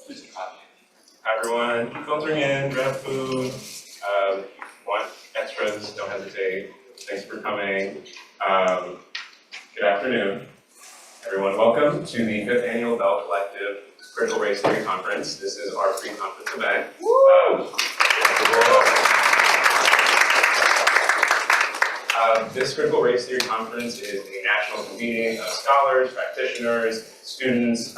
Hi everyone, keep filtering in, grab food. Want extras, don't hesitate. Thanks for coming. Good afternoon, everyone. Welcome to the 5th Annual Bell Collective Critical Race Theory Conference. This is our pre-conference event. This Critical Race Theory Conference is a national convening of scholars, practitioners, students,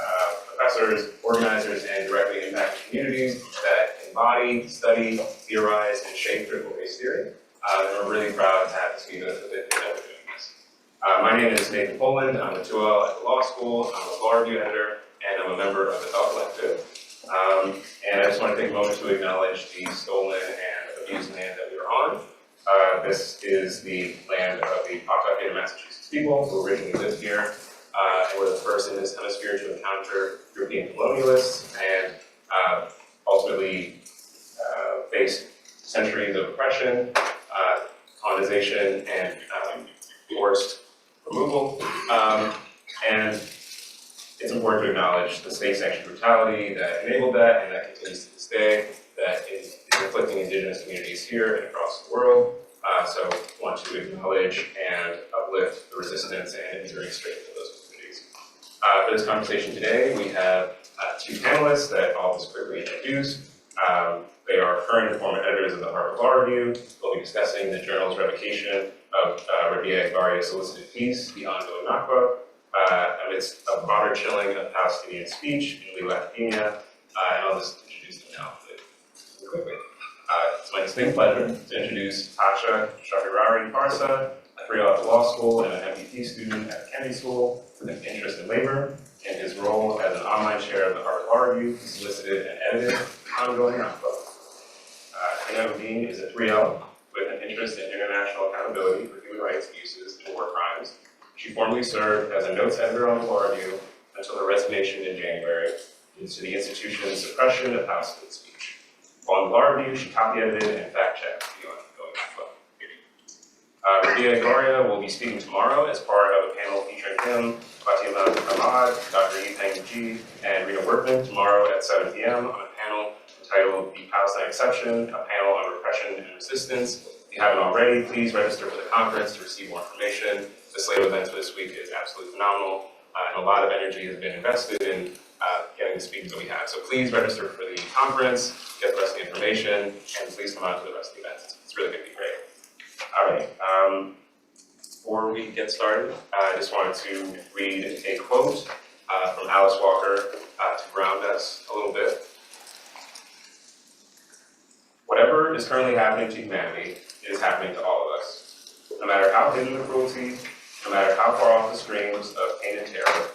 professors, organizers, and directly impacted communities that embody, study, theorize, and shape critical race theory. And we're really proud to have this be the 5th year that we're doing this. My name is Nathan Poland. I'm a 2L at the law school. I'm a law review editor, and I'm a member of the Bell Collective. And I just want to take a moment to acknowledge the stolen and abused land that we are on. This is the land of the Pawtucket, Massachusetts people who originally lived here, and were the first in this hemisphere to encounter European colonialists and ultimately faced centuries of oppression, colonization, and forced removal. And it's important to acknowledge the state-sanctioned brutality that enabled that and that continues to this day, that is inflicting indigenous communities here and across the world. So I want to acknowledge and uplift the resistance and enduring strength of those communities. For this conversation today, we have two panelists that I'll just quickly introduce. They are current and former editors of the Harvard Law Review. We'll be discussing the journal's revocation of Rabia Igbaria's solicited piece, The Ongoing Nakba, amidst a broader chilling of Palestinian speech in legal academia. And I'll just introduce them now quickly. It's my distinct pleasure to introduce Tascha Shahriari-Parsa, a 3L at the law school and an MPT student at Kennedy School with an interest in labor. In his role as an online chair of the Harvard Law Review, he solicited and edited Ongoing Nakba. Hina Uddin is a 3L with an interest in international accountability for human rights abuses and war crimes. She formerly served as a notes editor on the Law Review until her resignation in January due to the institution's suppression of Palestinian speech. While on the Law Review, she copy-edited and fact-checked the Ongoing Nakba. Rabia Igbaria will be speaking tomorrow as part of a panel featuring him, Fatima Ahmad, Dr. Yipeng Ji, and Rita Workman tomorrow at 7 p.m. on a panel entitled The Palestine Exception, a panel on repression and resistance. If you haven't already, please register for the conference to receive more information. The slate of events for this week is absolutely phenomenal, and a lot of energy has been invested in getting the speakers that we have. So please register for the conference, get the rest of the information, and please come out to the rest of the events. It's really going to be great. All right. Before we get started, I just wanted to read a quote from Alice Walker to ground us a little bit. Whatever is currently happening to humanity is happening to all of us. No matter how hidden the cruelty, no matter how far off the streams of pain and terror,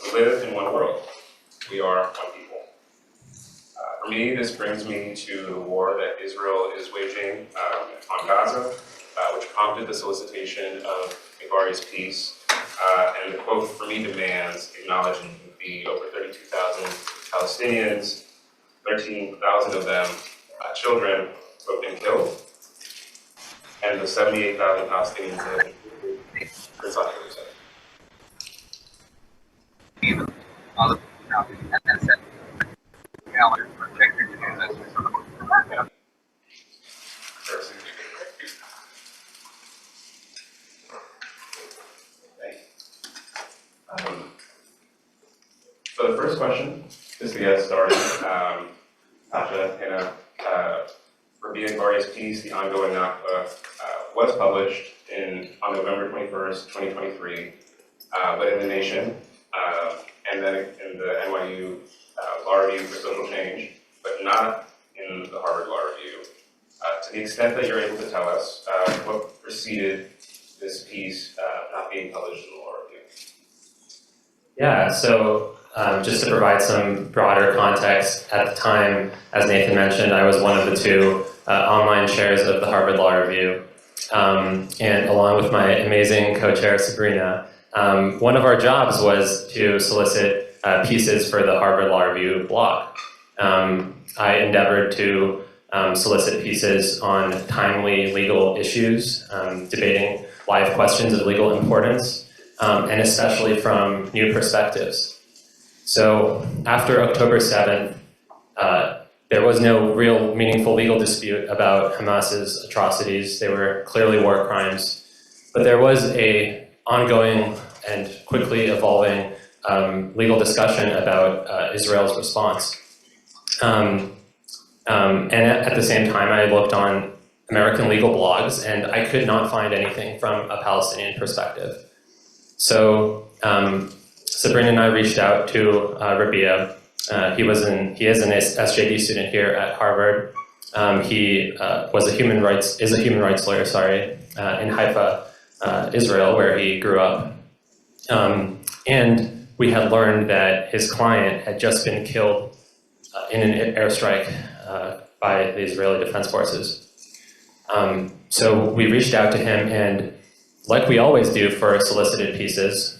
we live in one world. We are one people. For me, this brings me to the war that Israel is waging on Gaza, which prompted the solicitation of Igbaria's piece. And the quote for me demands acknowledging the over 32,000 Palestinians, 13,000 of them children, who have been killed, and the 78,000 Palestinians that have been killed. So the first question, just to get us started, Tascha, Hina, Rabia Igbaria's piece, The Ongoing Nakba, was published on November 21st, 2023, but in The Nation, and then in the NYU Law Review for Social Change, but not in the Harvard Law Review. To the extent that you're able to tell us, what preceded this piece not being published in the Law Review? Yeah, so just to provide some broader context, at the time, as Nathan mentioned, I was one of the two online chairs of the Harvard Law Review. And along with my amazing co-chair, Sabrina, one of our jobs was to solicit pieces for the Harvard Law Review blog. I endeavored to solicit pieces on timely legal issues, debating live questions of legal importance, and especially from new perspectives. So after October 7th, there was no real meaningful legal dispute about Hamas's atrocities. They were clearly war crimes. But there was an ongoing and quickly evolving legal discussion about Israel's response. And at the same time, I looked on American legal blogs, and I could not find anything from a Palestinian perspective. So Sabrina and I reached out to Rabia. He is an SJD student here at Harvard. He is a human rights lawyer, in Haifa, Israel, where he grew up. And we had learned that his client had just been killed in an airstrike by the Israeli Defense Forces. So we reached out to him, and like we always do for solicited pieces,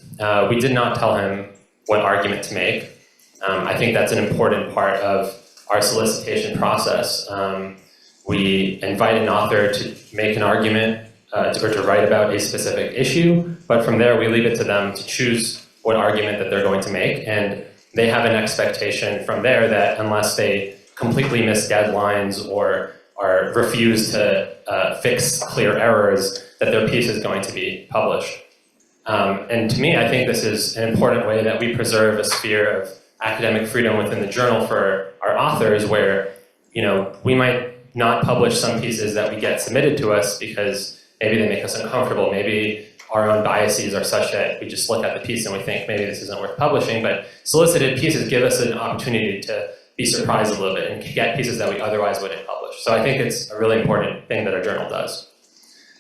we did not tell him what argument to make. I think that's an important part of our solicitation process. We invite an author to make an argument or to write about a specific issue, but from there we leave it to them to choose what argument that they're going to make, and they have an expectation from there that unless they completely miss deadlines or refuse to fix clear errors, that their piece is going to be published. And to me, I think this is an important way that we preserve a sphere of academic freedom within the journal for our authors, where we might not publish some pieces that we get submitted to us because maybe they make us uncomfortable, maybe our own biases are such that we just look at the piece and we think maybe this isn't worth publishing, but solicited pieces give us an opportunity to be surprised a little bit and get pieces that we otherwise wouldn't publish. So I think it's a really important thing that our journal does.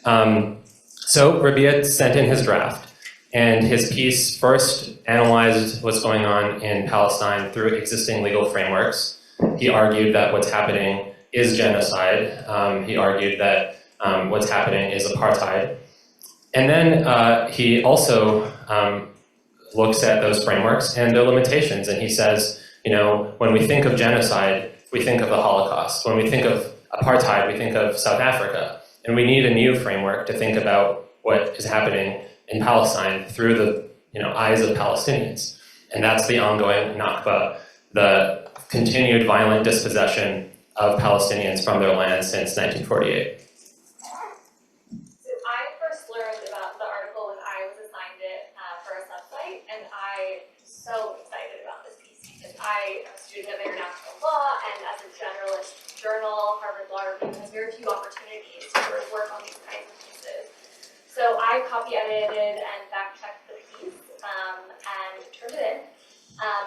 So Rabia sent in his draft, and his piece first analyzed what's going on in Palestine through existing legal frameworks. He argued that what's happening is genocide. He argued that what's happening is apartheid. And then he also looks at those frameworks and their limitations, and he says, when we think of genocide, we think of the Holocaust. When we think of apartheid, we think of South Africa. And we need a new framework to think about what is happening in Palestine through the eyes of Palestinians. And that's the ongoing Nakba, the continued violent dispossession of Palestinians from their land since 1948. So I first learned about the article when I was assigned it for a sub-site, and I'm so excited about this piece because I am a student of international law, and as a generalist journal, Harvard Law Review has very few opportunities to sort of work on these kinds of pieces. So I copy edited and fact-checked the piece and turned it in.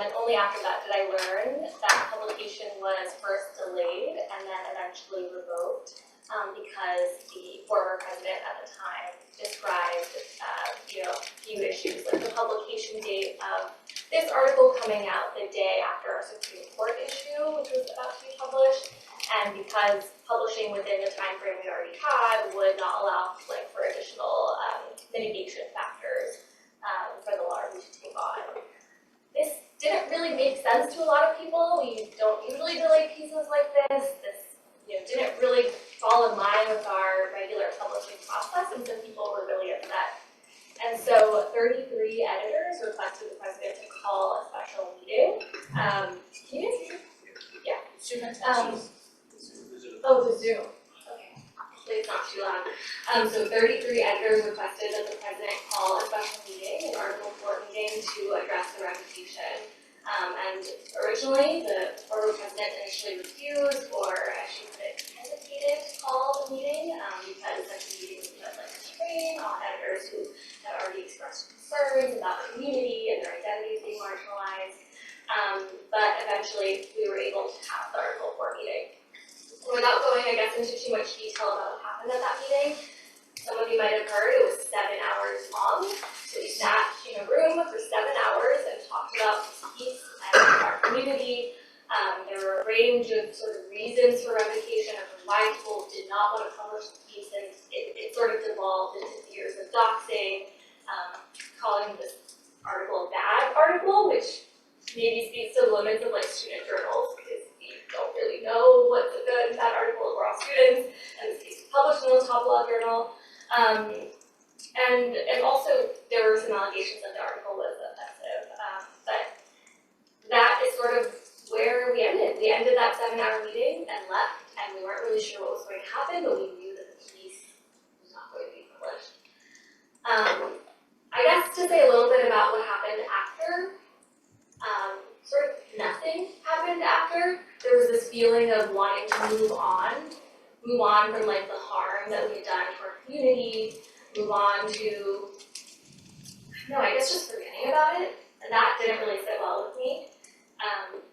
And only after that did I learn that publication was first delayed and then eventually revoked because the former president at the time described a few issues, like the publication date of this article coming out the day after our Supreme Court issue, which was about to be published. And because publishing within the time frame we already had would not allow for additional mitigation factors for the law review to take on. This didn't really make sense to a lot of people. We don't usually delay pieces like this. This didn't really fall in line with our regular publishing process, and some people were really upset. And so 33 editors requested the president to call a special meeting. Can you guys hear me? Yeah. Oh, the Zoom. Okay. Hopefully it's not too loud. So 33 editors requested that the president call a special meeting, an Article 4 meeting, to address the revocation. And originally, the former president initially refused, or as she put it, hesitated to call the meeting because such a meeting would put a strain on editors who had already expressed concerns about the community and their identities being marginalized. But eventually, we were able to have the Article 4 meeting. Without going, into too much detail about what happened at that meeting, some of you might have heard it was 7 hours long. So we sat in a room for 7 hours and talked about this piece and our community. There were a range of reasons for revocation of why people did not want to publish the piece, and it sort of devolved into fears of doxing, calling this article a bad article, which maybe speaks to the limits of student journals, because we don't really know what's a good and bad article. We're all students, and this piece was published in the top law journal. And also there were some allegations that the article was offensive, but that is sort of where where we ended. We ended that 7-hour meeting and left, and we weren't really sure what was going to happen, but we knew that the piece was not going to be published. I guess to say a little bit about what happened after, sort of nothing happened after. There was this feeling of wanting to move on from like the harm that we had done to our community, move on to, I guess just forgetting about it, and that didn't really sit well with me.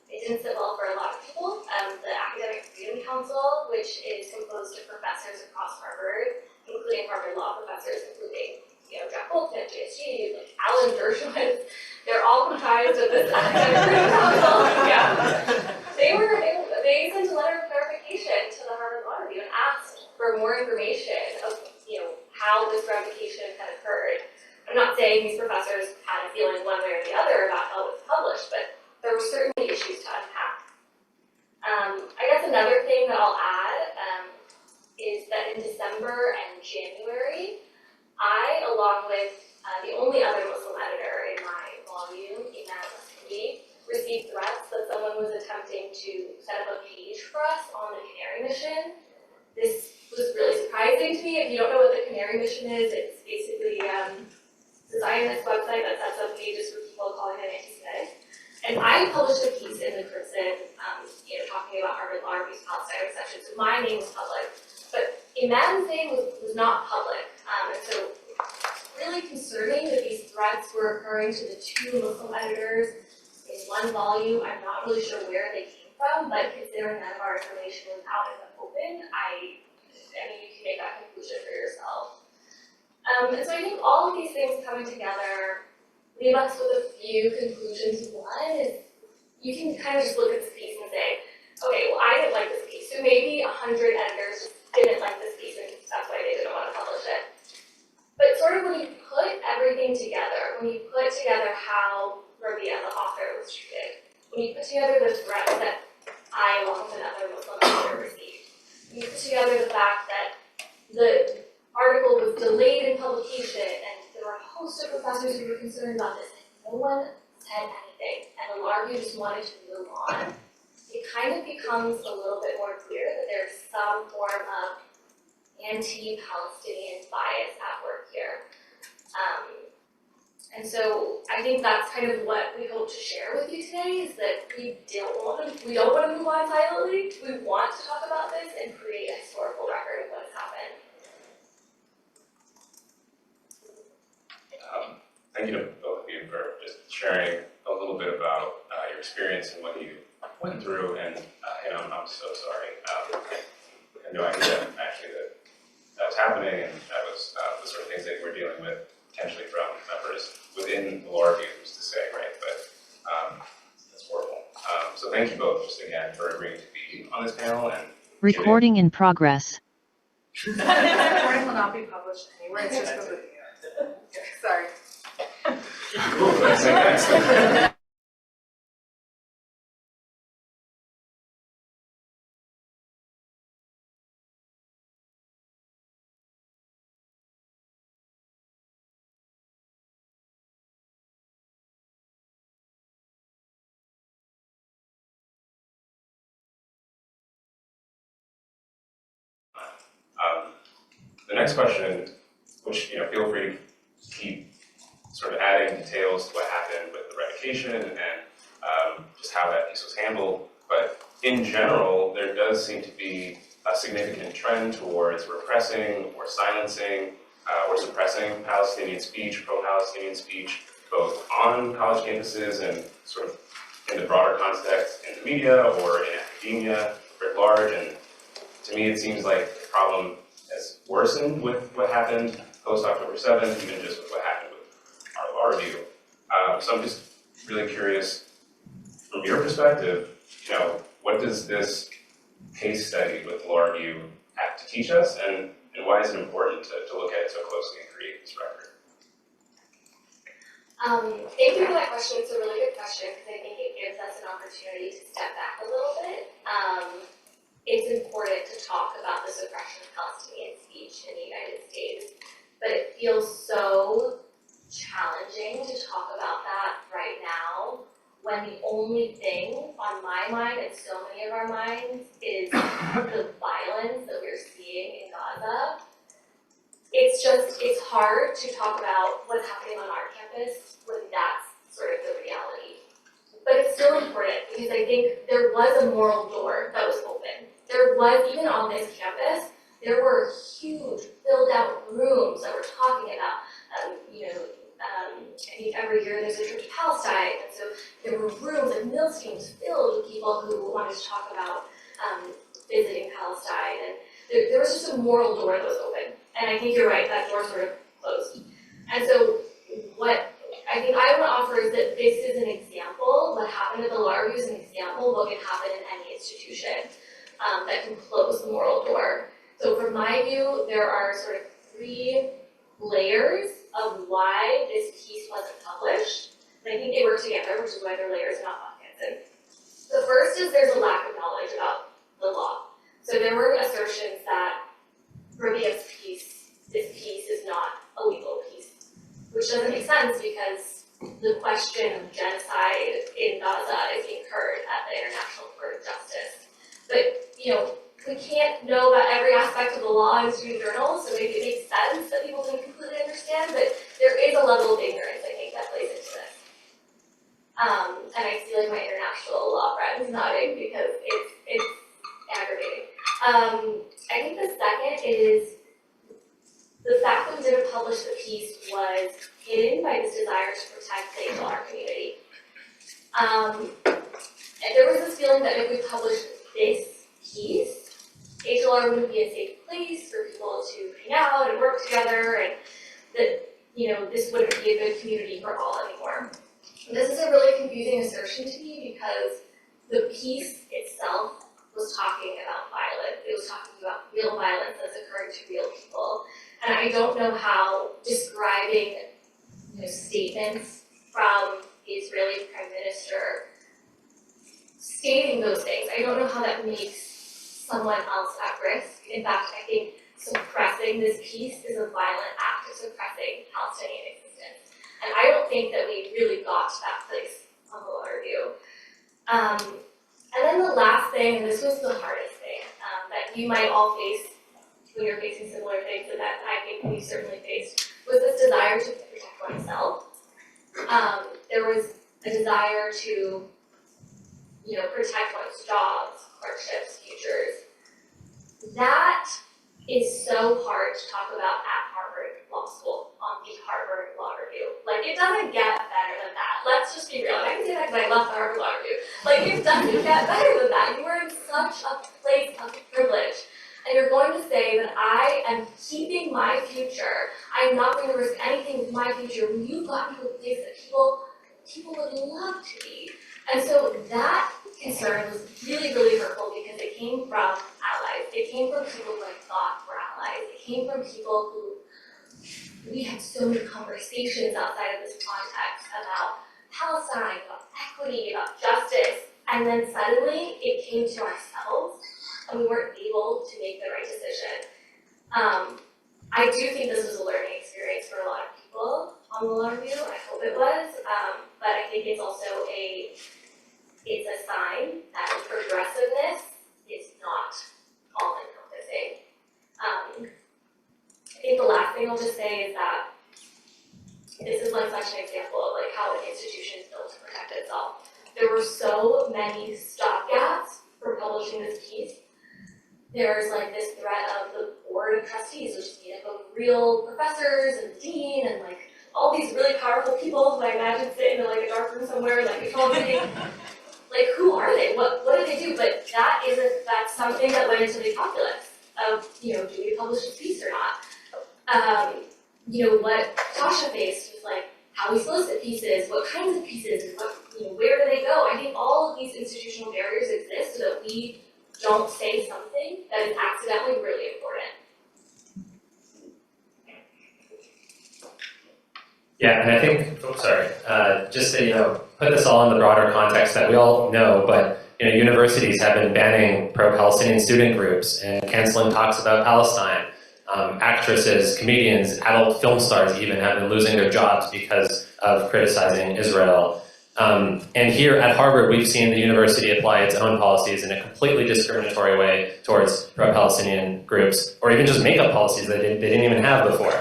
It didn't sit well for a lot of people. The Academic Freedom Council, which is composed of professors across Harvard, including Harvard law professors, including Jeff Goldsmith, JSG, like Alan Dershowitz, they're all comprised of this Academic Freedom Council. Yeah. They sent a letter of clarification to the Harvard Law Review and asked for more information of how this revocation had occurred. I'm not saying these professors had a feeling one way or the other about how it was published, but there were certainly issues to unpack. I guess another thing that I'll add is that in December and January, I, along with the only other Muslim editor in my volume, Hina, received threats that someone was attempting to set up a page for us on the Canary Mission. This was really surprising to me. If you don't know what the Canary Mission is, it's basically a Zionist website that sets up pages for people calling it anti-Semitic. And I published a piece in the Crimson, talking about Harvard Law Review's Palestine section, so my name was public. But Imam's name was not public, and so really concerning that these threats were occurring to the 2 Muslim editors in one volume. I'm not really sure where they came from, but considering none of our information was out in the open, I mean, you can make that conclusion for yourself. And so I think all of these things coming together leave us with a few conclusions. One is you can kind of just look at this piece and say, okay, well, I didn't like this piece, so maybe 100 editors didn't like this piece and that's why they didn't want to publish it. But sort of when you put everything together, when you put together how Rabia, the author, was treated, when you put together the threats that I, along with another Muslim editor, received, when you put together the fact that the article was delayed in publication and there were a host of professors who were concerned about this, and no one said anything, and the law review just wanted to move on, it kind of becomes a little bit more clear that there's some form of anti-Palestinian bias at work here. And so I think that's kind of what we hope to share with you today, is that we don't want to move on silently. We want to talk about this and create a historical record of what has happened. Thank you to both of you for just sharing a little bit about your experience and what you went through, and I'm so sorry. I had no idea actually that was happening, and that was the sort of things that you were dealing with potentially from members within the law review, who's to say, right? But that's horrible. So thank you both just again for agreeing to be on this panel and recording in progress. The recording will not be published anywhere, it's just for the video. Sorry. Cool, let's say next. The next question, which feel free to keep sort of adding details to what happened with the revocation and just how that piece was handled. But in general, there does seem to be a significant trend towards repressing or silencing or suppressing Palestinian speech, pro-Palestinian speech, both on college campuses and sort of in the broader context in the media or in academia writ large. And to me, it seems like the problem has worsened with what happened post-October 7th, even just with what happened with our law review. So I'm just really curious, from your perspective, what does this case study with law review have to teach us, and why is it important to look at it so closely and create this record? Thank you for that question. It's a really good question because I think it gives us an opportunity to step back a little bit. It's important to talk about the suppression of Palestinian speech in the United States, but it feels so challenging to talk about that right now when the only thing on my mind and so many of our minds is the violence that we're seeing in Gaza. It's hard to talk about what's happening on our campus when that's sort of the reality. But it's still important because I think there was a moral door that was open. There was, even on this campus, there were huge filled out rooms that were talking about, I think every year there's a trip to Palestine, and so there were rooms and meal schemes filled with people who wanted to talk about visiting Palestine, and there was just a moral door that was open. And I think you're right, that door sort of closed. And so what I think I want to offer is that this is an example, what happened at the law review is an example of what can happen in any institution that can close the moral door. So from my view, there are sort of 3 layers of why this piece wasn't published. And I think they work together, which is why they're layers, not buckets. The first is there's a lack of knowledge about the law. So there were assertions that Rabia's piece, this piece is not a legal piece, which doesn't make sense because the question of genocide in Gaza is being heard at the International Court of Justice. But, we can't know about every aspect of the law in student journals, so maybe it makes sense that people didn't completely understand, but there is a level of ignorance, I think, that plays into this. And I see like my international law friends nodding because it's aggravating. I think the second is the fact that we didn't publish the piece was hidden by this desire to protect the HLR community. And there was this feeling that if we published this piece, HLR wouldn't be a safe place for people to hang out and work together, and that, this wouldn't be a good community for all anymore. And this is a really confusing assertion to me because the piece itself was talking about violence. It was talking about real violence that's occurring to real people. And I don't know how describing, statements from the Israeli Prime Minister stating those things, I don't know how that makes someone else at risk. In fact, I think suppressing this piece is a violent act of suppressing Palestinian existence. And I don't think that we really got to that place on the law review. And then the last thing, and this was the hardest thing, that you might all face when you're facing similar things, and that I think we certainly faced, was this desire to protect oneself. There was a desire to, protect one's jobs, hardships, futures. That is so hard to talk about at Harvard Law School on the Harvard Law Review. Like, it doesn't get better than that. Let's just be real. And I can say that because I love the Harvard Law Review. Like, it doesn't get better than that. You are in such a place of privilege. And you're going to say that I am keeping my future. I'm not going to risk anything with my future when you've gotten to a place that people would love to be. And so that concern was really, really hurtful because it came from allies. It came from people who I thought were allies. It came from people who we had so many conversations outside of this context about Palestine, about equity, about justice. And then suddenly it came to ourselves and we weren't able to make the right decision. I do think this was a learning experience for a lot of people on the law review. I hope it was, but I think it's also a sign that progressiveness is not all-encompassing. I think the last thing I'll just say is that this is like such an example of like how an institution is built to protect itself. There were so many stopgaps for publishing this piece. There's like this threat of the board of trustees, which is made up of real professors and the dean and like all these really powerful people who I imagine sit in like a dark room somewhere, like controlling. Like, who are they? What do they do? But that's something that went into the calculus of, do we publish this piece or not? What Tascha faced was like, how we solicit pieces, what kinds of pieces, where do they go? I think all of these institutional barriers exist so that we don't say something that is accidentally really important. Yeah, and I think, just to, put this all in the broader context that we all know, but, universities have been banning pro-Palestinian student groups and canceling talks about Palestine. Actresses, comedians, adult film stars even have been losing their jobs because of criticizing Israel. And here at Harvard, we've seen the university apply its own policies in a completely discriminatory way towards pro-Palestinian groups, or even just make up policies that they didn't even have before.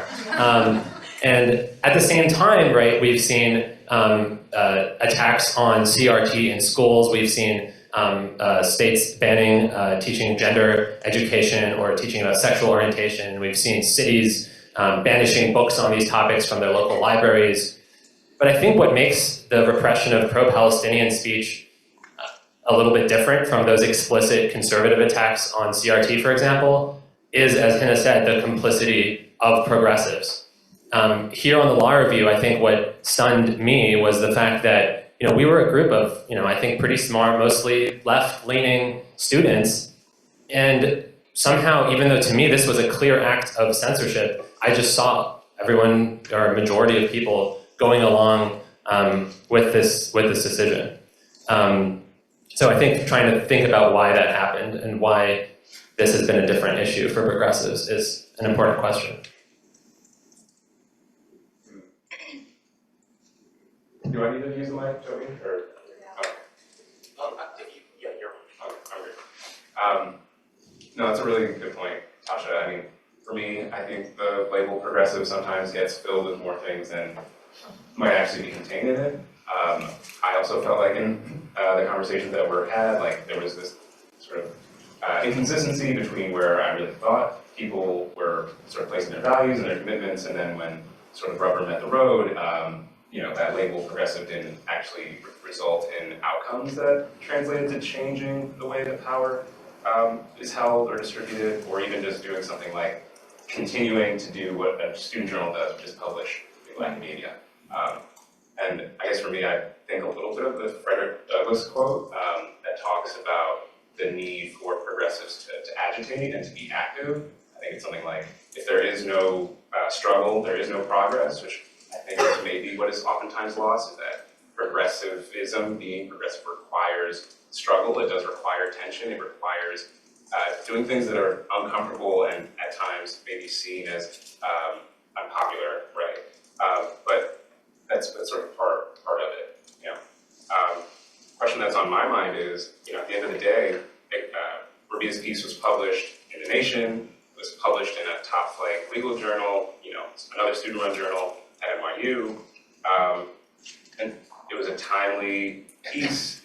And at the same time, right, we've seen attacks on CRT in schools. We've seen states banning teaching gender education or teaching about sexual orientation. We've seen cities banishing books on these topics from their local libraries. But I think what makes the repression of pro-Palestinian speech a little bit different from those explicit conservative attacks on CRT, for example, is, as Hina said, the complicity of progressives. Here on the law review, I think what stunned me was the fact that we were a group of I think pretty smart, mostly left-leaning students, and somehow, even though to me this was a clear act of censorship, I just saw everyone, or a majority of people, going along with this decision. So I think trying to think about why that happened and why this has been a different issue for progressives is an important question. Do I need to use the mic, Joey, or? No, that's a really good point, Tascha. I mean, for me, I think the label progressive sometimes gets filled with more things than might actually be contained in it. I also felt like in the conversations that were had, like there was this sort of inconsistency between where I really thought people were sort of placing their values and their commitments, and then when sort of rubber met the road, that label progressive didn't actually result in outcomes that translated to changing the way that power is held or distributed, or even just doing something like continuing to do what a student journal does, which is publish in academia. And I guess for me, I think a little bit of the Frederick Douglass quote that talks about the need for progressives to agitate and to be active. I think it's something like, if there is no struggle, there is no progress, which I think is maybe what is oftentimes lost, is that progressivism, being progressive, requires struggle. It does require tension. It requires doing things that are uncomfortable and at times maybe seen as unpopular, right? But that's sort of part of it. Question that's on my mind is, at the end of the day, Rabia's piece was published in The Nation, was published in a top-flight legal journal, another student-run journal at NYU, and it was a timely piece.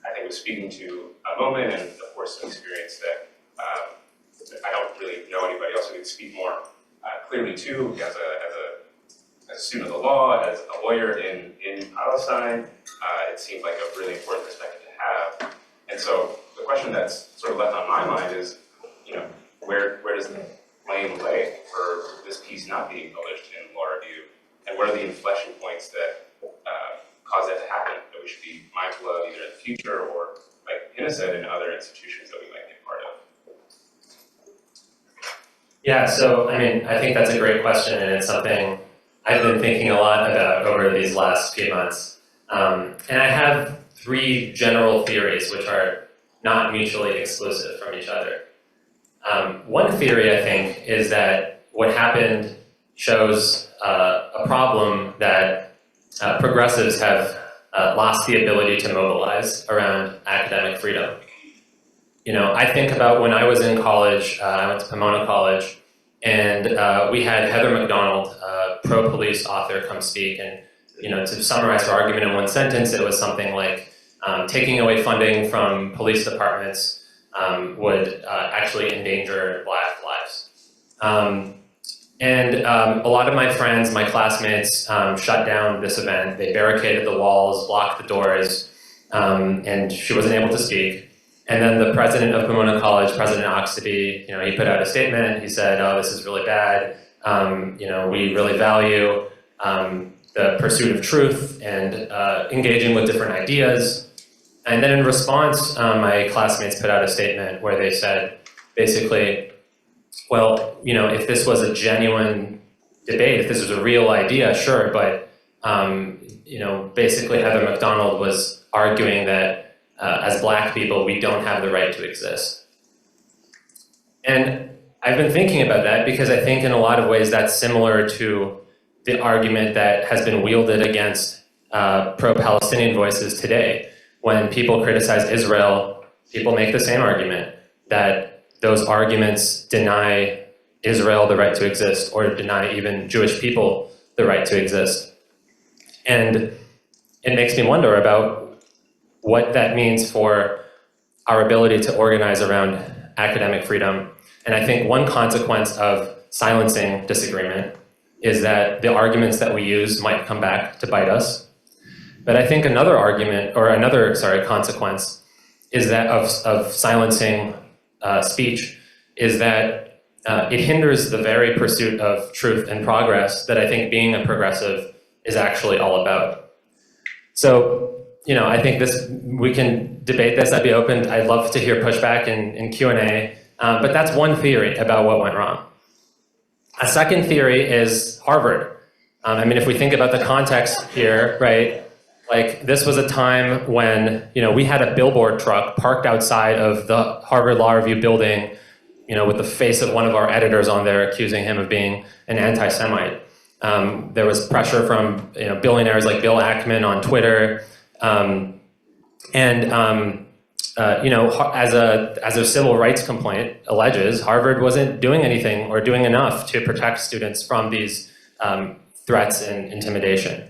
I think it was speaking to a moment and, of course, an experience that I don't really know anybody else who could speak more clearly to as a student of the law, as a lawyer in Palestine. It seemed like a really important perspective to have. And so the question that's sort of left on my mind is, where does the blame lay for this piece not being published in law review? And what are the inflection points that cause that to happen, that we should be mindful of either in the future or, like Hina said, in other institutions that we might be a part of? Yeah, so I think that's a great question, and it's something I've been thinking a lot about over these last few months. And I have three general theories which are not mutually exclusive from each other. One theory, I think, is that what happened shows a problem that progressives have lost the ability to mobilize around academic freedom. I think about when I was in college, I went to Pomona College, and we had Heather McDonald, a pro-police author, come speak. And to summarize her argument in one sentence, it was something like taking away funding from police departments would actually endanger Black lives. And a lot of my friends, my classmates, shut down this event. They barricaded the walls, blocked the doors, and she wasn't able to speak. And then the president of Pomona College, President Oxtoby, he put out a statement. He said, "Oh, this is really bad. We really value the pursuit of truth and engaging with different ideas." And then in response, my classmates put out a statement where they said, basically, well, if this was a genuine debate, if this was a real idea, sure, but basically Heather McDonald was arguing that as Black people, we don't have the right to exist. And I've been thinking about that because I think in a lot of ways that's similar to the argument that has been wielded against pro-Palestinian voices today. When people criticize Israel, people make the same argument, that those arguments deny Israel the right to exist, or deny even Jewish people the right to exist. And it makes me wonder about what that means for our ability to organize around academic freedom. And I think one consequence of silencing disagreement is that the arguments that we use might come back to bite us. But I think another consequence is that of silencing speech is that it hinders the very pursuit of truth and progress that I think being a progressive is actually all about. So, I think we can debate this. I'd be open. I'd love to hear pushback in Q&A. But that's one theory about what went wrong. A second theory is Harvard. If we think about the context here, right? Like, this was a time when, we had a billboard truck parked outside of the Harvard Law Review building, with the face of one of our editors on there accusing him of being an anti-Semite. There was pressure from, billionaires like Bill Ackman on Twitter. As a civil rights complaint alleges, Harvard wasn't doing anything or doing enough to protect students from these threats and intimidation.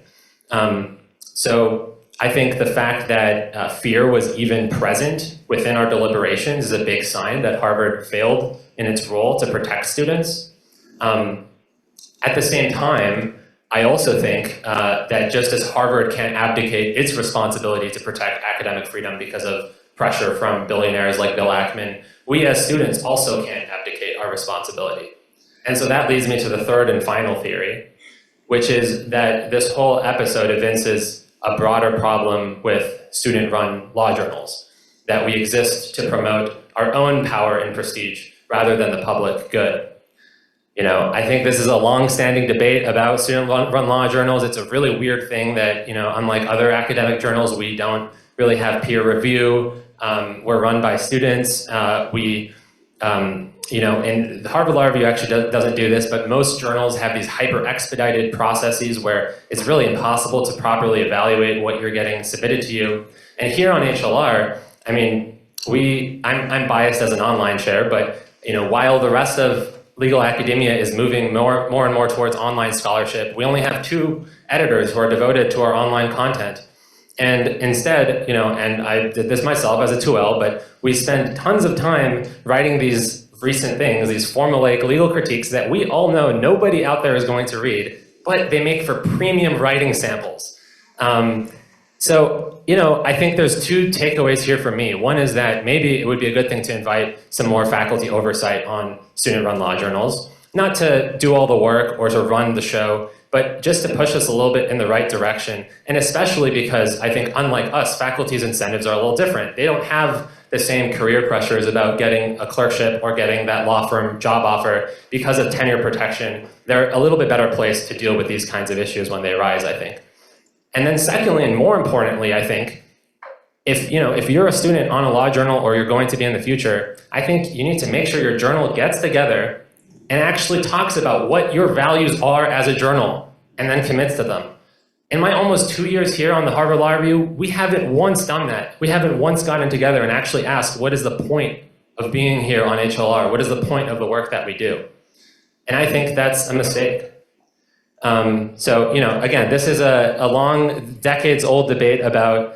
So I think the fact that fear was even present within our deliberations is a big sign that Harvard failed in its role to protect students. At the same time, I also think that just as Harvard can't abdicate its responsibility to protect academic freedom because of pressure from billionaires like Bill Ackman, we as students also can't abdicate our responsibility. And so that leads me to the third and final theory, which is that this whole episode evinces a broader problem with student-run law journals, that we exist to promote our own power and prestige rather than the public good. I think this is a long-standing debate about student-run law journals. It's a really weird thing that, unlike other academic journals, we don't really have peer review. We're run by students. And the Harvard Law Review actually doesn't do this, but most journals have these hyper-expedited processes where it's really impossible to properly evaluate what you're getting submitted to you. And here on HLR, I'm biased as an online chair, but while the rest of legal academia is moving more and more towards online scholarship, we only have 2 editors who are devoted to our online content. And instead, and I did this myself as a 2L, but we spend tons of time writing these recent things, these formulaic legal critiques that we all know nobody out there is going to read, but they make for premium writing samples. I think there's 2 takeaways here for me. One is that maybe it would be a good thing to invite some more faculty oversight on student-run law journals, not to do all the work or to run the show, but just to push us a little bit in the right direction. And especially because I think, unlike us, faculty's incentives are a little different. They don't have the same career pressures about getting a clerkship or getting that law firm job offer because of tenure protection. They're a little bit better placed to deal with these kinds of issues when they arise, I think. And then secondly, and more importantly, I think, if you're a student on a law journal or you're going to be in the future, I think you need to make sure your journal gets together and actually talks about what your values are as a journal and then commits to them. In my almost 2 years here on the Harvard Law Review, we haven't once done that. We haven't once gotten together and actually asked, what is the point of being here on HLR? What is the point of the work that we do? And I think that's a mistake. Again, this is a long, decades-old debate about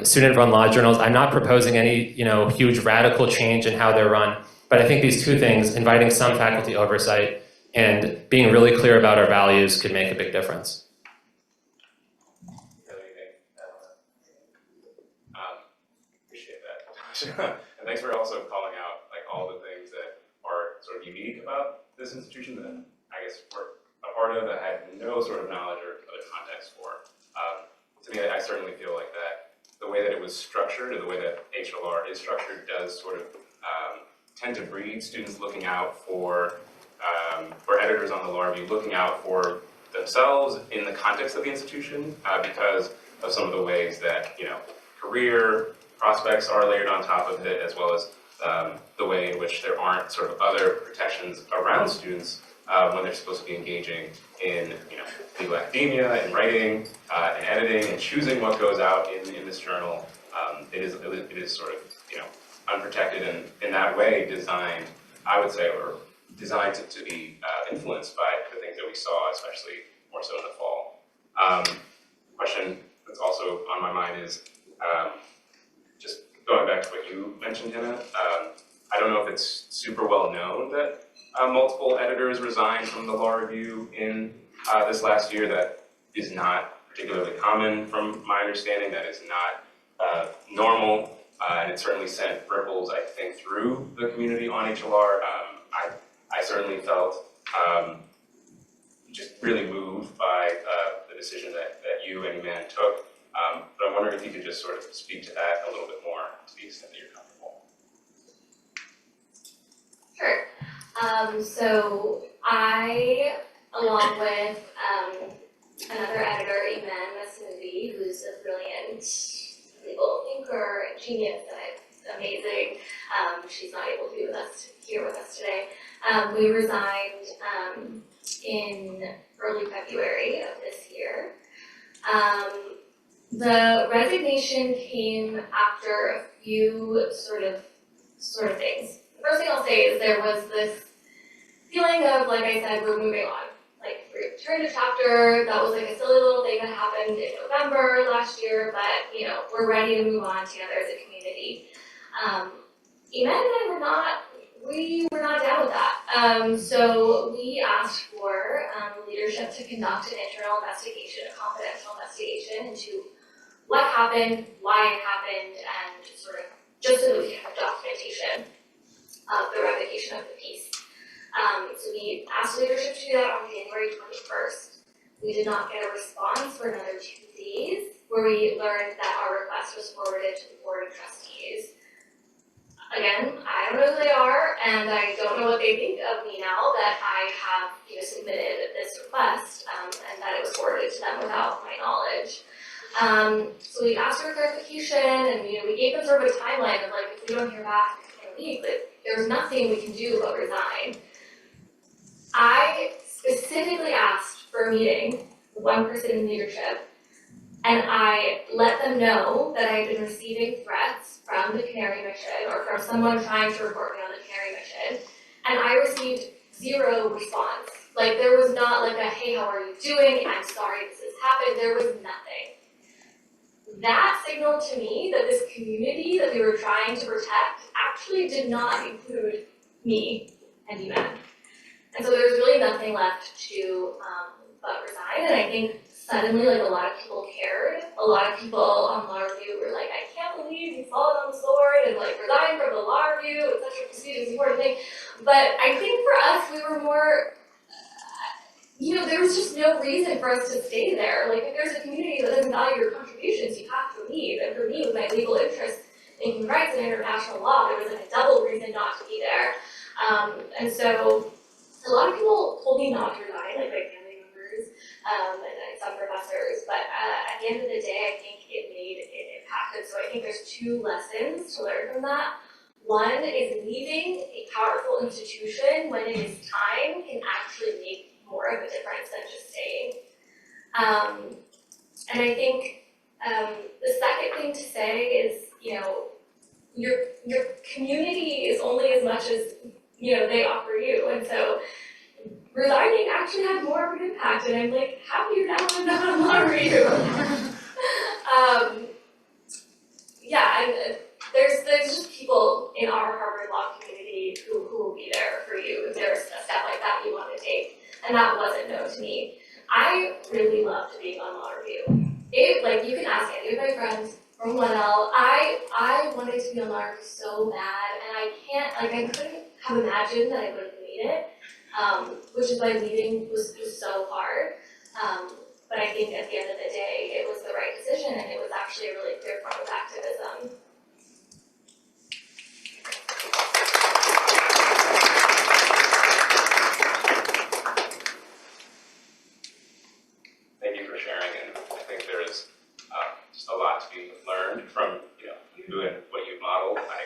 student-run law journals. I'm not proposing any, huge radical change in how they're run, but I think these 2 things, inviting some faculty oversight and being really clear about our values, could make a big difference. Appreciate that. And thanks for also calling out all the things that are sort of unique about this institution that I guess we're a part of that I had no sort of knowledge or other context for. To me, I certainly feel like that the way that it was structured or the way that HLR is structured does sort of tend to breed students looking out for editors on the law review, looking out for themselves in the context of the institution because of some of the ways that, career prospects are layered on top of it, as well as the way in which there aren't sort of other protections around students when they're supposed to be engaging in, legal academia, and writing, and editing, and choosing what goes out in this journal. It is sort of, unprotected and in that way designed, I would say, or designed to be influenced by the things that we saw, especially more so in the fall. Question that's also on my mind is just going back to what you mentioned, Hina. I don't know if it's super well known that multiple editors resigned from the law review in this last year. That is not particularly common from my understanding. That is not normal. And it certainly sent ripples, I think, through the community on HLR. I certainly felt just really moved by the decision that you and Iman took. But I'm wondering if you could just sort of speak to that a little bit more to the extent that you're comfortable. Sure. So I, along with another editor, Iman Masmoudi, who's a brilliant legal thinker and genius and amazing. She's not able to be here with us today. We resigned in early February of this year. The resignation came after a few sort of things. The first thing I'll say is there was this feeling of, like I said, we're moving on. Like, we turned a chapter. That was like a silly little thing that happened in November last year, but we're ready to move on together as a community. Iman and I were not down with that. So we asked for leadership to conduct an internal investigation, a confidential investigation into what happened, why it happened, and sort of just so that we can have documentation of the revocation of the piece. So we asked leadership to do that on January 21st. We did not get a response for another 2 days, where we learned that our request was forwarded to the Board of Trustees. Again, I don't know who they are, and I don't know what they think of me now that I have submitted this request, and that it was forwarded to them without my knowledge. So we asked for clarification, and we gave them sort of a timeline of like, if we don't hear back in a week, that there's nothing we can do but resign. I specifically asked for a meeting with one person in leadership, and I let them know that I had been receiving threats from the Canary Mission or from someone trying to report me on the Canary Mission, and I received zero response. Like, there was not like a, hey, how are you doing? I'm sorry this has happened. There was nothing. That signaled to me that this community that we were trying to protect actually did not include me and Iman. And so there was really nothing left to but resign, and I think suddenly, like, a lot of people cared. A lot of people on law review were like, I can't believe you fallen on the sword and like resigned from the law review, it's such a prestigious important thing. But I think for us, we were more, there was just no reason for us to stay there. Like, if there's a community that doesn't value your contributions, you have to leave. And for me, with my legal interests in human rights and international law, there was like a double reason not to be there. And so a lot of people told me not to resign, like my family members, and some professors, but at the end of the day, I think it impacted. So I think there's 2 lessons to learn from that. One is leaving a powerful institution when it is time can actually make more of a difference than just staying. And I think the second thing to say is, your community is only as much as they offer you, and so resigning actually had more of an impact, and I'm like happier now I'm not on law review. And there's just people in our Harvard law community who will be there for you if there's a step like that you want to take, and that wasn't known to me. I really loved being on law review. You can ask any of my friends from 1L, I wanted to be on law review so bad, and I couldn't have imagined that I would have made it. Which is why leaving was so hard. But I think at the end of the day, it was the right decision, and it was actually a really clear form of activism. Thank you for sharing, and I think there is just a lot to be learned from you and what you've modeled. I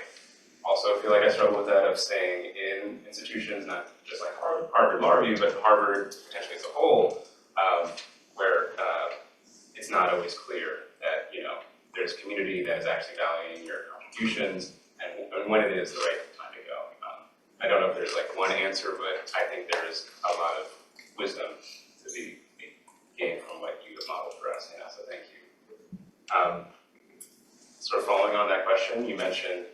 also feel like I struggle with that of staying in in institutions, not just like Harvard Law Review, but Harvard potentially as a whole, where it's not always clear that, there's community that is actually valuing your contributions and when it is the right time to go. I don't know if there's like one answer, but I think there is a lot of wisdom to be gained from what you have modeled for us, Hina, so thank you. Sort of following on that question, you mentioned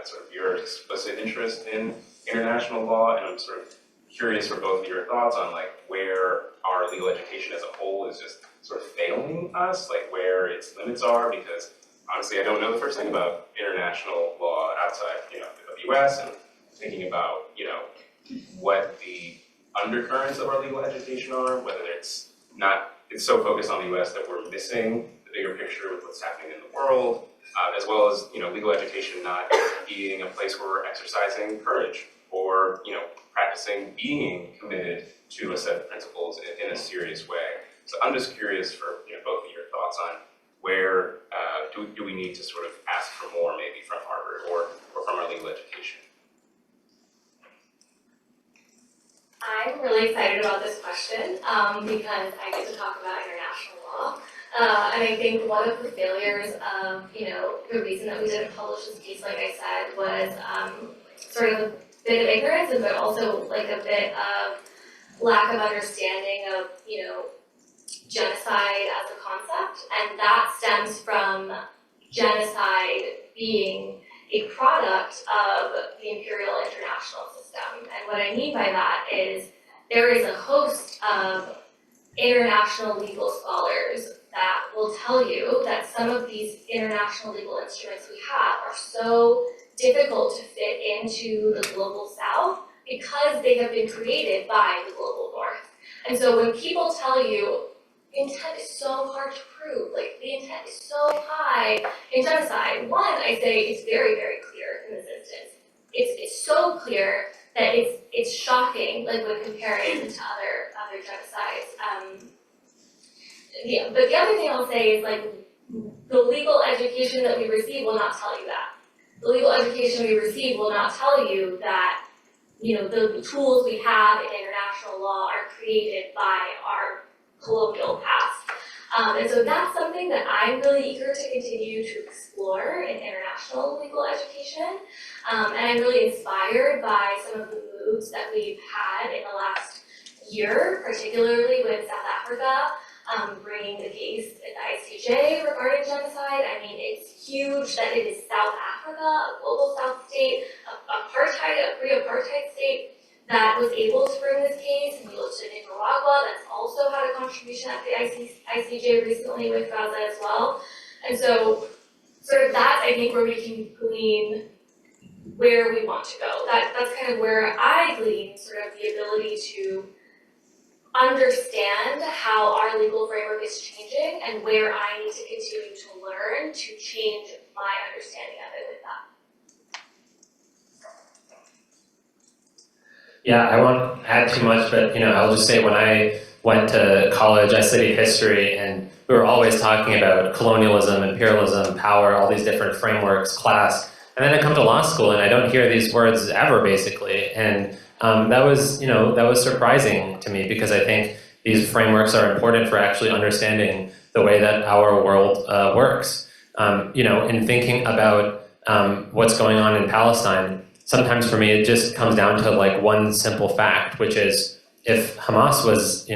sort of your explicit interest in international law, and I'm sort of curious for both of your thoughts on like where our legal education as a whole is just sort of failing us, like where its limits are, because honestly, I don't know the first thing about international law outside, of the US, and thinking about, what the undercurrents of our legal education are, whether it's so focused on the US that we're missing the bigger picture with what's happening in the world, as well as, legal education not being a place where we're exercising courage or, practicing being committed to a set of principles in a serious way. So I'm just curious for, both of your thoughts on where do we need to sort of ask for more maybe from Harvard or from our legal education? I'm really excited about this question because I get to talk about international law. And I think one of the failures of, the reason that we didn't publish this piece, like I said, was sort of a bit of ignorance, but also like a bit of lack of understanding of, genocide as a concept. And that stems from genocide being a product of the imperial international system. And what I mean by that is there is a host of international legal scholars that will tell you that some of these international legal instruments we have are so difficult to fit into the global south because they have been created by the global north. And so when people tell you intent is so hard to prove, like the intent is so high in genocide, one, I say it's very, very clear in this instance. It's so clear that it's shocking, like when comparing it to other genocides. But the other thing I'll say is like the legal education that we receive will not tell you that. The legal education we receive will not tell you that, the tools we have in international law are created by our colonial past. And so that's something that I'm really eager to continue to explore in international legal education. And I'm really inspired by some of the moves that we've had in the last year, particularly with South Africa, bringing the case at the ICJ regarding genocide. I mean, it's huge that it is South Africa, a global South state, a pre-apartheid state, that was able to bring this case. And we looked at Nicaragua, that's also had a contribution at the ICJ recently with Gaza as well. And so, sort of that's, I think, where we can glean where we want to go. That's kind of where I glean sort of the ability to understand how our legal framework is changing and where I need to continue to learn to change my understanding of it with that. Yeah, I won't add too much, but I'll just say when I went to college, I studied history, and we were always talking about colonialism, imperialism, power, all these different frameworks, class. And then I come to law school, and I don't hear these words ever, basically. And that was surprising to me because I think these frameworks are important for actually understanding the way that our world works. In thinking about what's going on in Palestine, sometimes for me it just comes down to like one simple fact, which is if Hamas was,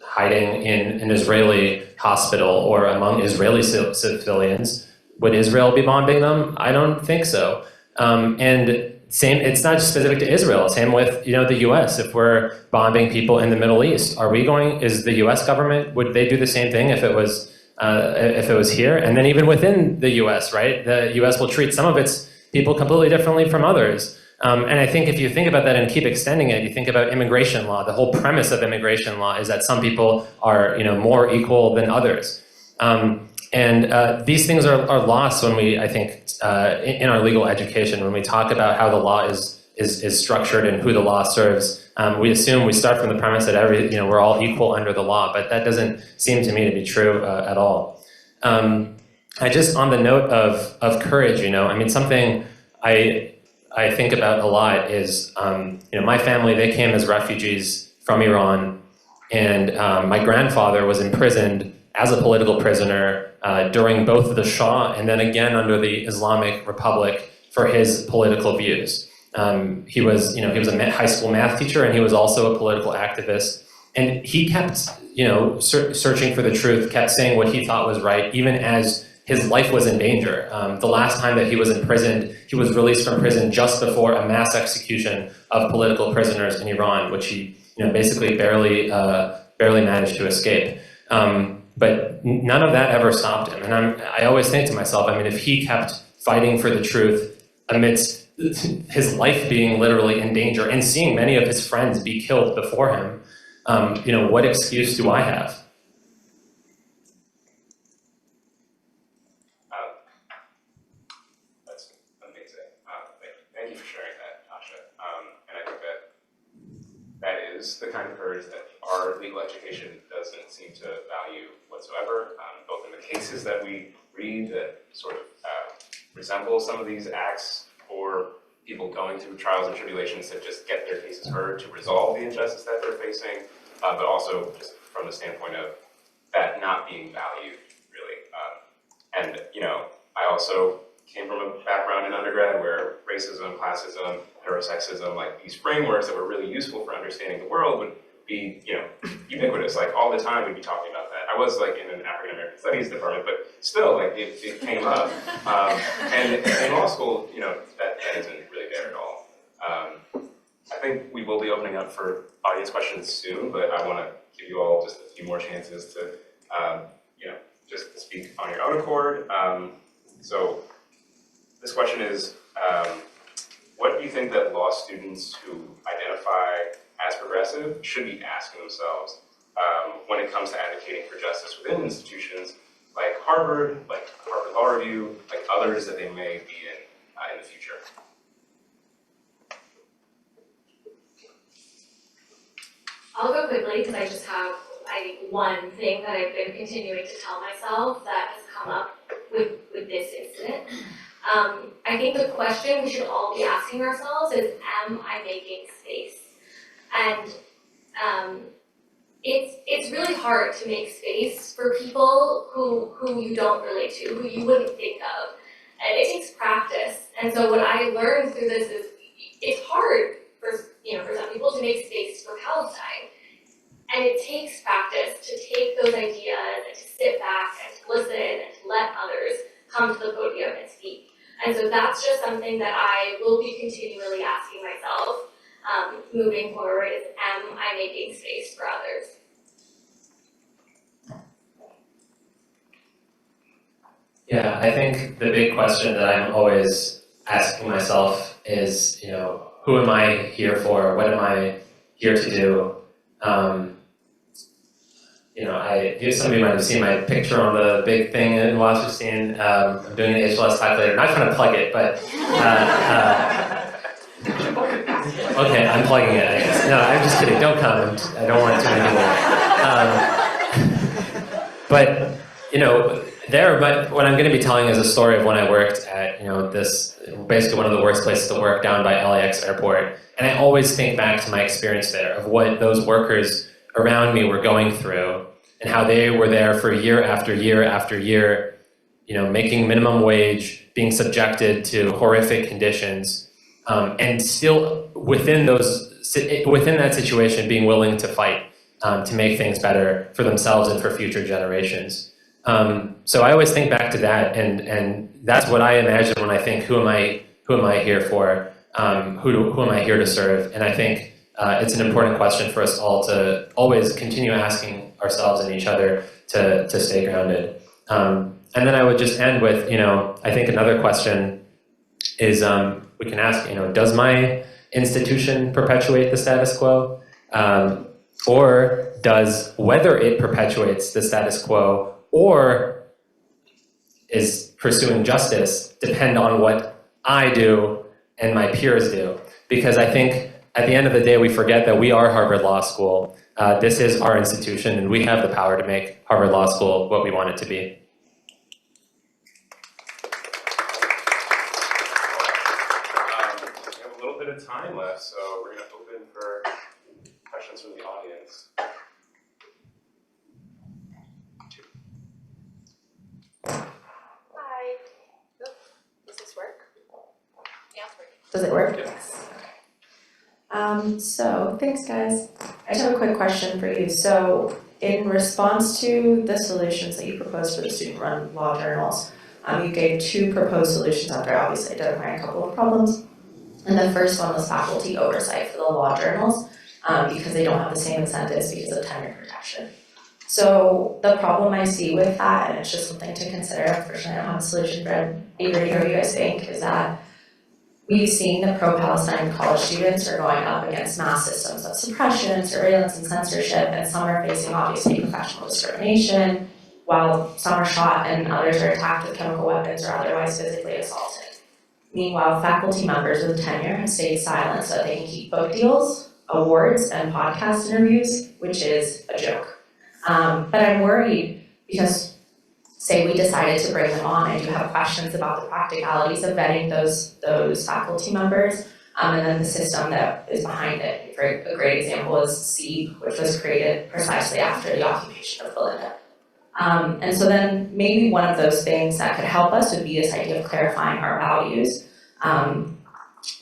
hiding in an Israeli hospital or among Israeli civilians, would Israel be bombing them? I don't think so. And same, it's not just specific to Israel. Same with, the U.S. If we're bombing people in the Middle East, is the U.S. government, would they do the same thing if it was here? And then even within the U.S., right? The U.S. will treat some of its people completely differently from others. And I think if you think about that and keep extending it, you think about immigration law. The whole premise of immigration law is that some people are, more equal than others. And these things are lost when we, I think, in our legal education, when we talk about how the law is structured and who the law serves. We assume we start from the premise that we're all equal under the law, but that doesn't seem to me to be true at all. I just, on the note of courage, something I think about a lot is, my family, they came as refugees from Iran, and my grandfather was imprisoned as a political prisoner during both the Shah and then again under the Islamic Republic for his political views. He was a high school math teacher, and he was also a political activist. And he kept, searching for the truth, kept saying what he thought was right, even as his life was in danger. The last time that he was imprisoned, he was released from prison just before a mass execution of political prisoners in Iran, which he, basically barely managed to escape. But none of that ever stopped him. And I always think to myself, if he kept fighting for the truth amidst his life being literally in danger and seeing many of his friends be killed before him, what excuse do I have? That's amazing. Thank you for sharing that, Tascha. And I think that is the kind of courage that our legal education doesn't seem to value whatsoever, both in the cases that we read that sort of resemble some of these acts for people going through trials and tribulations to just get their cases heard, to resolve the injustice that they're facing, but also just from the standpoint of that not being valued, really. And I also came from a background in undergrad where racism, classism, heterosexism, like these frameworks that were really useful for understanding the world would be, ubiquitous. Like all the time we'd be talking about that. I was like in an African American studies department, but still, like it came up. And in law school, that isn't really there at all. I think we will be opening up for audience questions soon, but I want to give you all just a few more chances to, just speak on your own accord. So this question is, what do you think that law students who identify as progressive should be asking themselves when it comes to advocating for justice within institutions like Harvard, like Harvard Law Review, like others that they may be in the future? I'll go quickly because I just have, I think, one thing that I've been continuing to tell myself that has come up with this incident. I think the question we should all be asking ourselves is, am I making space? And it's really hard to make space for people who you don't relate to, who you wouldn't think of. And it takes practice. And so what I learned through this is it's hard for some people to make space for Palestine. And it takes practice to take those ideas and to sit back and to listen and to let others come to the podium and speak. And so that's just something that I will be continually asking myself moving forward is, am I making space for others? Yeah, I think the big question that I'm always asking myself is, who am I here for? What am I here to do? Some of you might have seen my picture on the big thing in Washington. I'm doing the HLS calculator. Not trying to plug it, but okay, I'm plugging it. I guess. No, I'm just kidding. Don't come. I don't want too many people. But what I'm going to be telling is a story of when I worked at, this basically one of the worst places to work down by LAX airport. And I always think back to my experience there of what those workers around me were going through and how they were there for year after year after year, making minimum wage, being subjected to horrific conditions, and still within that situation being willing to fight to make things better for themselves and for future generations. So I always think back to that, and that's what I imagine when I think, who am I here for? Who am I here to serve? And I think it's an important question for us all to always continue asking ourselves and each other to stay grounded. And then I would just end with, I think another question is, we can ask, does my institution perpetuate the status quo? Or does whether it perpetuates the status quo or is pursuing justice depend on what I do and my peers do? Because I think at the end of the day, we forget that we are Harvard Law School. This is our institution, and we have the power to make Harvard Law School what we want it to be. little bit of time left, so we're going to open for questions from the audience. Hi. Does this work? Yeah, it's working. Does it work? Yes. So thanks guys. I just have a quick question for you. So in response to the solutions that you proposed for the student-run law journals, you gave 2 proposed solutions after obviously identifying a couple of problems. And the first one was faculty oversight for the law journals because they don't have the same incentives because of tenure protection. So the problem I see with that, and it's just something to consider, unfortunately I don't have a solution for either of you guys think, is that we've seen the pro-Palestine college students are going up against mass systems of suppression, surveillance, and censorship, and some are facing obviously professional discrimination, while some are shot and others are attacked with chemical weapons or otherwise physically assaulted. Meanwhile, faculty members with tenure have stayed silent so that they can keep book deals, awards, and podcast interviews, which is a joke. But I'm worried because say we decided to bring them on, I do have questions about the practicalities of vetting those faculty members, and then the system that is behind it. For a great example is SEEB, which was created precisely after the occupation of Belinda. And so then maybe one of those things that could help us would be this idea of clarifying our values,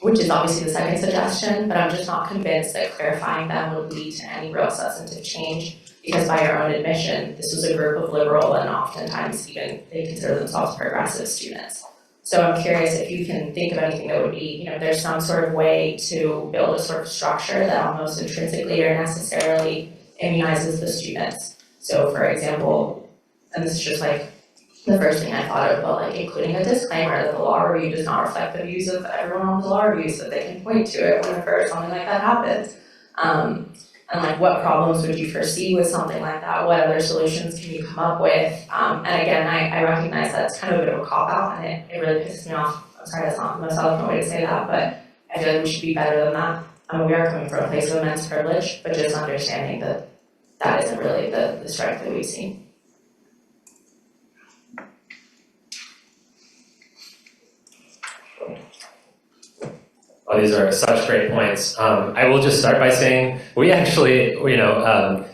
which is obviously the second suggestion, but I'm just not convinced that clarifying them would lead to any real substantive change. Because by your own admission, this was a group of liberal and oftentimes even they consider themselves progressive students. So I'm curious if you can think of anything that would be, there's some sort of way to build a sort of structure that almost intrinsically or necessarily immunizes the students. So for example, and this is just like the first thing I thought of, but like including a disclaimer that the law review does not reflect the views of everyone on the law review so that they can point to it whenever something like that happens. And like what problems would you foresee with something like that? What other solutions can you come up with? And again, I recognize that it's kind of a bit of a cop-out and it really pisses me off. I'm sorry, that's not the most eloquent way to say that, but I feel like we should be better than that. We are coming from a place of immense privilege, but just understanding that that isn't really the strength that we've seen. Oh, these are such great points. I will just start by saying we actually,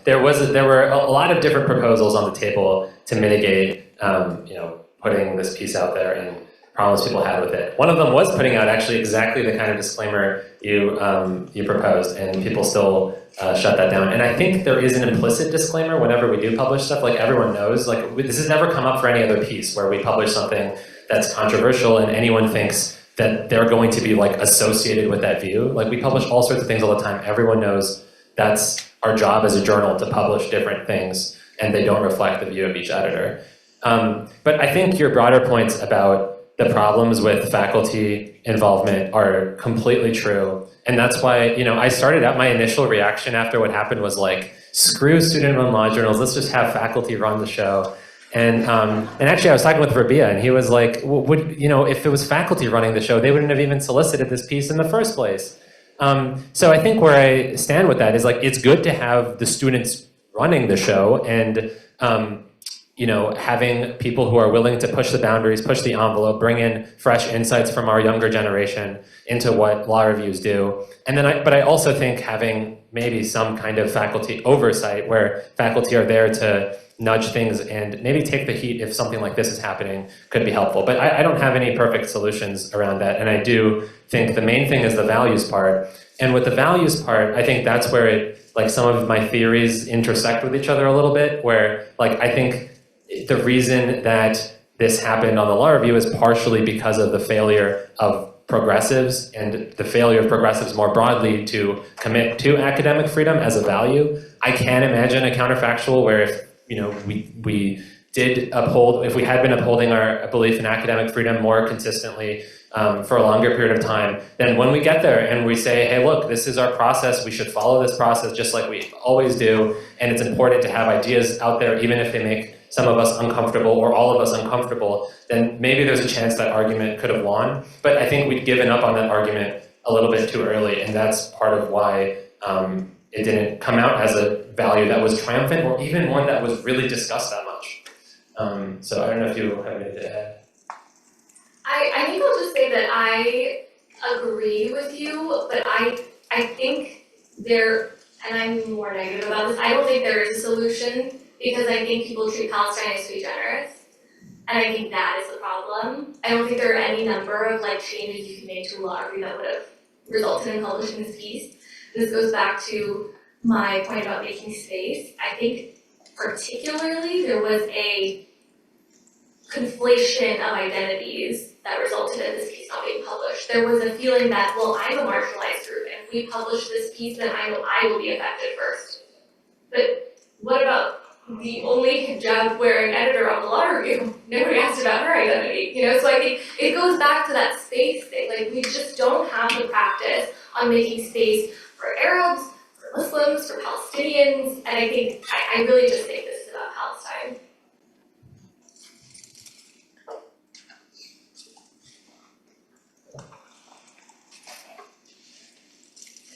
there were a lot of different proposals on the table to mitigate, putting this piece out there and problems people had with it. One of them was putting out actually exactly the kind of disclaimer you proposed, and people still shut that down. And I think there is an implicit disclaimer whenever we do publish stuff. Like everyone knows, this has never come up for any other piece where we publish something that's controversial and anyone thinks that they're going to be associated with that view. We publish all sorts of things all the time. Everyone knows that's our job as a journal to publish different things and they don't reflect the view of each editor. But I think your broader points about the problems with faculty involvement are completely true. And that's why, I started out, my initial reaction after what happened was screw student-run law journals, let's just have faculty run the show. And actually I was talking with Rabia and he was like, if it was faculty running the show, they wouldn't have even solicited this piece in the first place. So I think where I stand with that is it's good to have the students running the show and, having people who are willing to push the boundaries, push the envelope, bring in fresh insights from our younger generation into what law reviews do. And then but I also think having maybe some kind of faculty oversight where faculty are there to nudge things and maybe take the heat if something like this is happening could be helpful. But I don't have any perfect solutions around that. And I do think the main thing is the values part. And with the values part, I think that's where some of my theories intersect with each other a little bit, where I think the reason that this happened on the law review is partially because of the failure of progressives and the failure of progressives more broadly to commit to academic freedom as a value. I can imagine a counterfactual where if we did uphold, if we had been upholding our belief in academic freedom more consistently for a longer period of time, then when we get there and we say, hey, look, this is our process, we should follow this process just like we always do, and it's important to have ideas out there even if they make some of us uncomfortable or all of us uncomfortable, then maybe there's a chance that argument could have won. But I think we'd given up on that argument a little bit too early, and that's part of why it didn't come out as a value that was triumphant or even one that was really discussed that much. So I don't know if you have anything to add. I think I'll just say that I agree with you, but I think there, and I'm more negative about this, I don't think there is a solution because I think people treat Palestine as sui generis. And I think that is the problem. I don't think there are any number of like changes you can make to a law review that would have resulted in publishing this piece. This goes back to my point about making space. I think particularly there was a conflation of identities that resulted in this piece not being published. There was a feeling that, well, I'm a marginalized group, and if we publish this piece, then I will be affected first. But what about the only hijab-wearing editor on the law review? Nobody asked about her identity, So I think it goes back to that space thing. Like, we just don't have the practice on making space for Arabs, for Muslims, for Palestinians, and I think, I really just think this is about Palestine.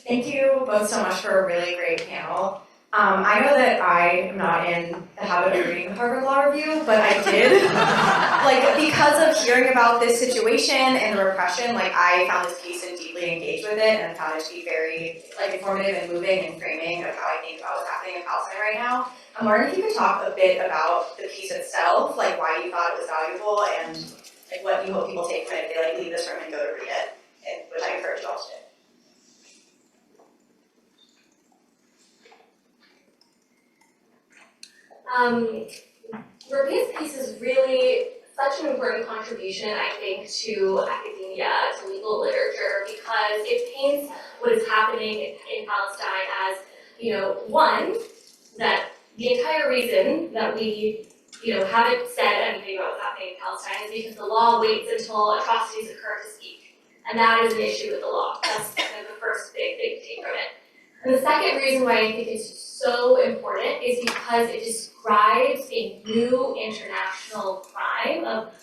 Thank you both so much for a really great panel. I know that I am not in the habit of reading the Harvard Law Review, but I did. Because of hearing about this situation and the repression, I found this piece and deeply engaged with it, and found it to be very informative and moving and framing of how I think about what's happening in Palestine right now. I'm wondering if you could talk a bit about the piece itself, why you thought it was valuable, and what you hope people take from it if they leave this room and go to read it, and which I encourage you all to do. Rabia's piece is really such an important contribution, I think, to academia, to legal literature, because it paints what is happening in Palestine as, one, that the entire reason that we, haven't said anything about what's happening in Palestine is because the law waits until atrocities occur to speak. And that is an issue with the law. That's kind of the first big take from it. And the second reason why I think it's so important is because it describes a new international crime of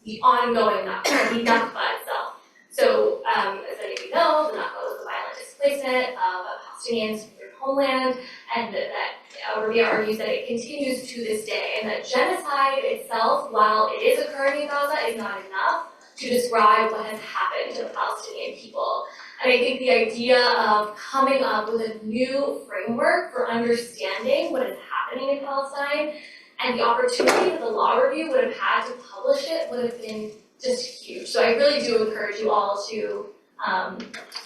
the ongoing Nakba, the Nakba itself. So, as many of you know, the Nakba was the violent displacement of Palestinians from their homeland, and that Rabia argues that it continues to this day, and that genocide itself, while it is occurring in Gaza, is not enough to describe what has happened to the Palestinian people. And I think the idea of coming up with a new framework for understanding what is happening in Palestine and the opportunity that the law review would have had to publish it would have been just huge. So I really do encourage you all to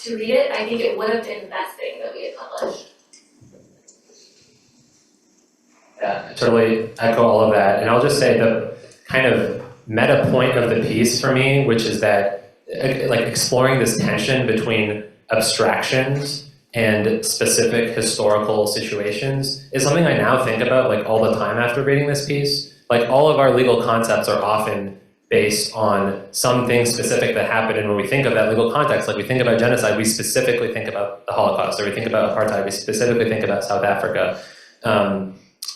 read it. I think it would have been the best thing that we had published. Yeah, I totally echo all of that. And I'll just say the kind of meta point of the piece for me, which is that exploring this tension between abstractions and specific historical situations is something I now think about all the time after reading this piece. All of our legal concepts are often based on something specific that happened, and when we think of that legal context, we think about genocide, we specifically think about the Holocaust, or we think about apartheid, we specifically think about South Africa.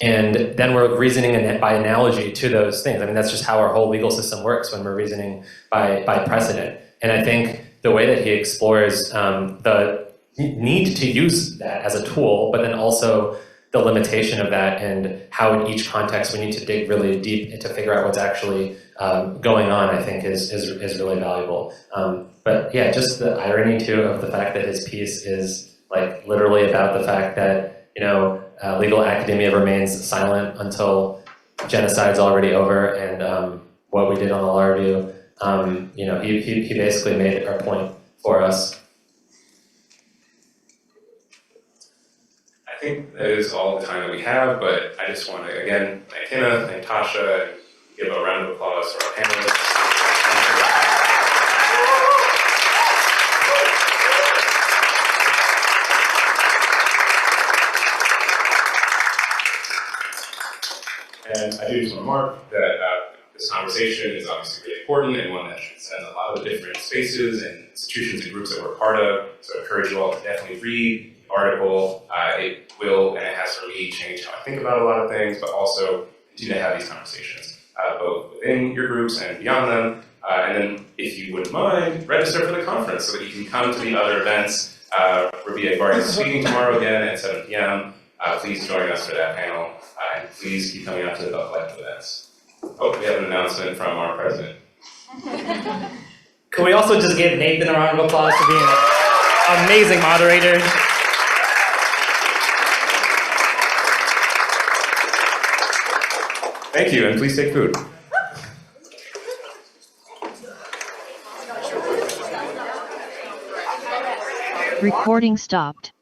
And then we're reasoning by analogy to those things. I mean, that's just how our whole legal system works when we're reasoning by precedent. And I think the way that he explores the need to use that as a tool, but then also the limitation of that and how in each context we need to dig really deep to figure out what's actually going on, I think is really valuable. But yeah, just the irony too of the fact that his piece is literally about the fact that, legal academia remains silent until genocide's already over, and what we did on the law review, he basically made our point for us. I think that is all the time that we have, but I just want to again thank Hina, thank Tascha, and give a round of applause for our panelists. And I do just want to remark that this conversation is obviously really important and one that transcends a lot of the different spaces and institutions and groups that we're part of. So I encourage you all to definitely read the article. It will, and it has for me, changed how I think about a lot of things, but also continue to have these conversations, both within your groups and beyond them. And then, if you wouldn't mind, register for the conference so that you can come to the other events. Rabia Ibarri is speaking tomorrow again at 7 p.m. Please join us for that panel. And please keep coming out to the collective events. Oh, we have an announcement from our president. Could we also just give Nathan a round of applause for being an amazing moderator? Thank you, and please take food. Recording stopped.